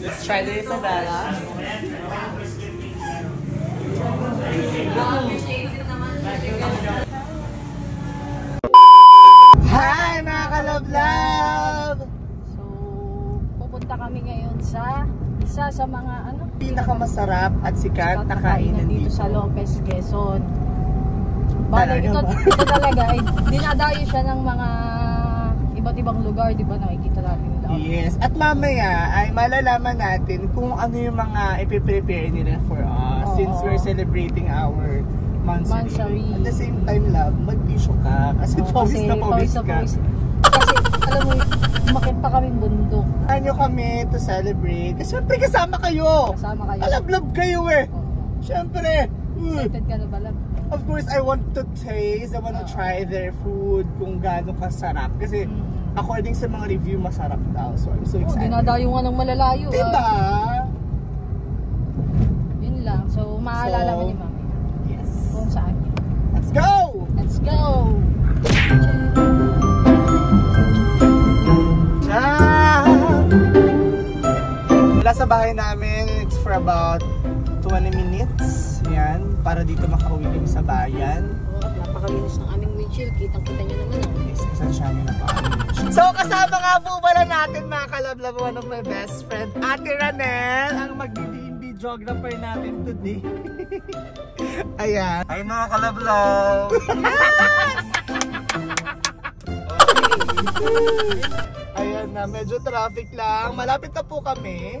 Let's try the Isabela. Hi mga ka-love-love! So, pupunta kami ngayon sa isa sa mga pinakamasarap at sikat na kainan dito sa Lopez, Quezon. Bale, ito talaga ay dinadayo siya ng mga iba't ibang lugar, di ba? Nakikita natin nila. Yes, at mamaya ay malalaman natin kung ano yung mga ipiprepare nila for us since we're celebrating our Mansari. At the same time, love, mag-tissue ka kasi pawis na pawis ka. Kasi alam mo, umakit pa kaming bundok. Ano kami to celebrate? Kasi syempre kasama kayo. Kasama kayo. Alab-lab kayo eh. Syempre. Excited ka na ba, love? Of course, I want to taste, I want to try their food, kung gaano kasarap. Kasi according sa mga review, masarap daw. So I'm so excited. Dinadayo nga ng malalayo. Diba? Yun lang. So, maalala mo ni Mami. Yes. Kung saan yun. Let's go! Let's go! Mula sa bahay namin, it's for about 20 minutes. Yan, para dito makauwi din sa bayan. At napakalinis ng aming windshield. Kitang-kita nyo naman. Yes, kasensya nyo na pa. So, kasama nga po pala natin mga ka-love-love, one of my best friend, Ate Ranel, ang magdi-D&D geographer natin today. Ayan. Ay mga ka-love-love! Ayan na, medyo traffic lang. Malapit na po kami.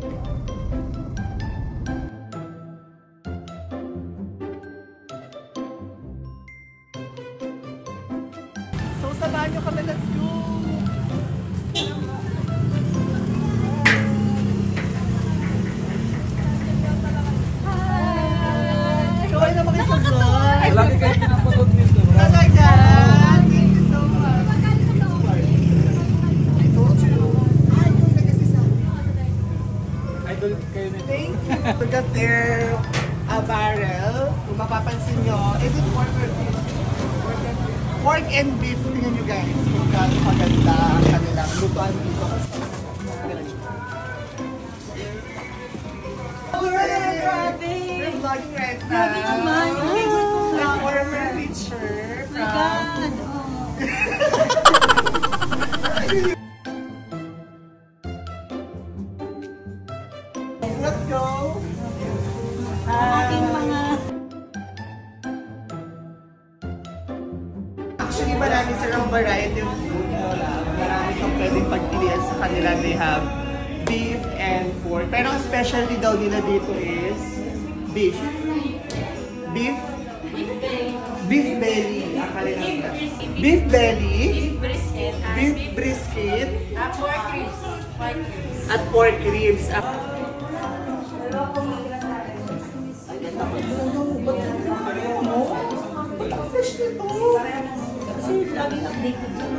So, samahan nyo kami. Let's go! Hi! Kaway na makisabay! Lagi kayo pinapanood nito. Talaga! Thank you so much! I told you! Ay, yung nagkasisa! Idol kayo nito. Thank you! Look at their barrel. Kung mapapansin nyo, is it pork or beef? Pork and beef. Tingnan nyo guys. Kung gaano maganda ang kanilang lutuan dito. We're vlogging right now. Grabe naman. Ay, The former teacher from... Let's go! ating mga... Actually, marami silang variety of food. Marami kang pwedeng pagpilian sa kanila. They have beef and pork. Pero ang specialty daw nila dito is beef. Beef? Beef belly. Ang kanilang beef belly. Beef brisket. pork ribs. At pork ribs. Fresh nito. Kasi laging updated yun.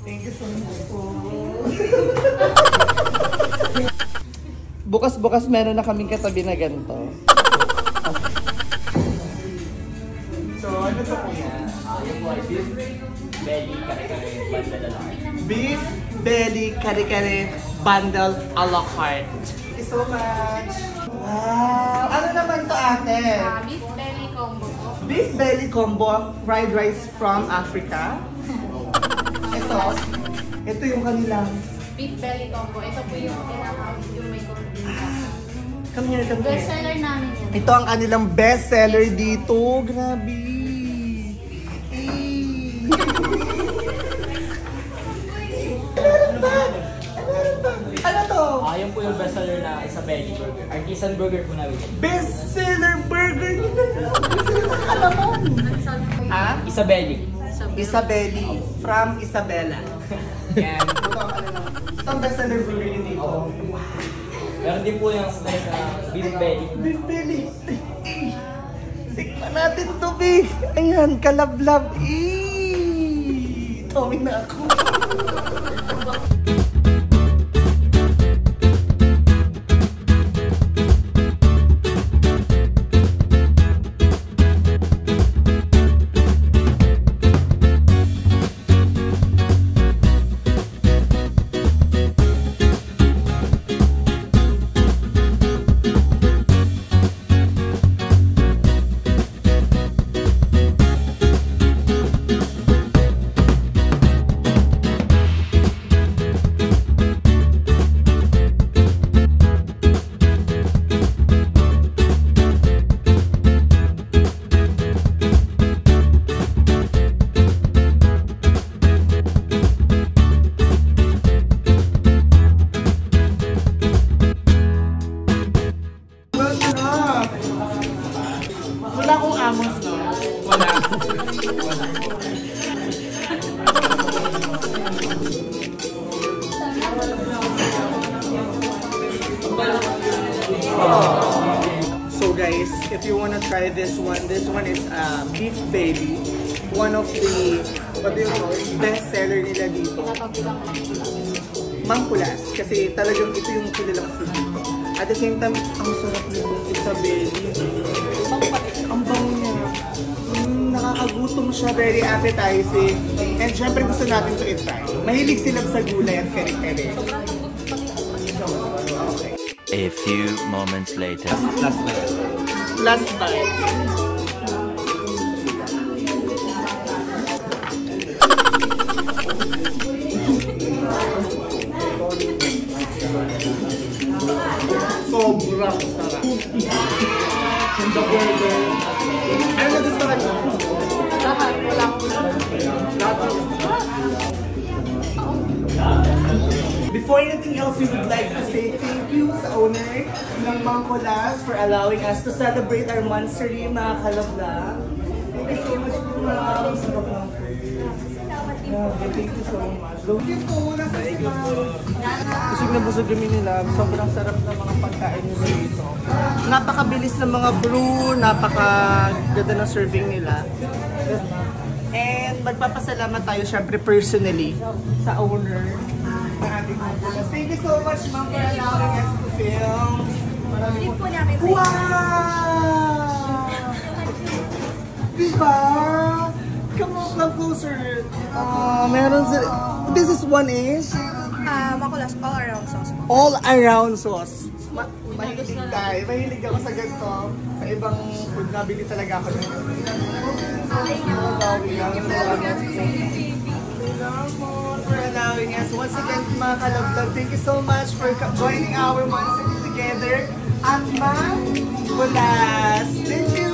Thank you so much po. Bukas-bukas meron na kaming katabi na ganito. So, ano to po yan? Beef belly kare-kare bundle a la carte. Thank you so much. Wow! Ano naman to ate? Beef belly combo po. Beef belly combo, fried rice from Africa. Ito yung kanilang. Beef belly combo. Ito po yung tinatawag yung may combination. Come here, come here. Best seller namin yan. Ito ang kanilang best seller dito. Grabe. Ano to? Yan po yung bestseller na Isabeli Burger. Artisan burger po namin. Bestseller burger nila. Alamon. Ha? Isabeli. Isabeli. From Isabela. Yan. Ito ang bestseller burger nila dito. Meron din po yung slice na beef belly. Beef belly. Tikman natin to, Big. Ayan, kalablab. Tawin na ako. this one. This one is Beef Baby. One of the, what do you call it, best seller nila dito. Tinatabilang Mangkulas. Kasi talagang ito yung kilalang food dito. At the same time, ang sarap nito. Isabel. Ang bango niya. Nakakagutom siya. Very appetizing. And syempre gusto natin to i-try. Mahilig sila sa gulay at peri-peri. Okay. A few moments later. Last bite. Last bite. Sobrang sarap. The burger. Ano na gusto ka niyo? lahat. Wala akong Before anything else, we would like to say thank you sa owner ng Mangkulas for allowing us to celebrate our monthsary, mga kalabla. Thank you so much po, ma'am. Sarap ng food. Thank you so much. Thank you po. Thank you po. Busog na busog kami nila. Sobrang sarap ng mga pagkain nila dito. Napakabilis ng mga brew, napakaganda ng serving nila. And magpapasalamat tayo syempre personally sa owner ng ating Mangkulas. Thank you so much, ma'am, for allowing us to film. Hindi po namin sa Wow! Diba? Come on, come closer. Meron sa... This is one is... Mangkulas all around sauce po. All around sauce. Mahilig tayo. Mahilig ako sa ganito. Sa ibang food, nabili talaga ako ng for allowing us. Once again, mga kalablag, thank you so much for joining our monthsary together at Mangkulas. Thank you!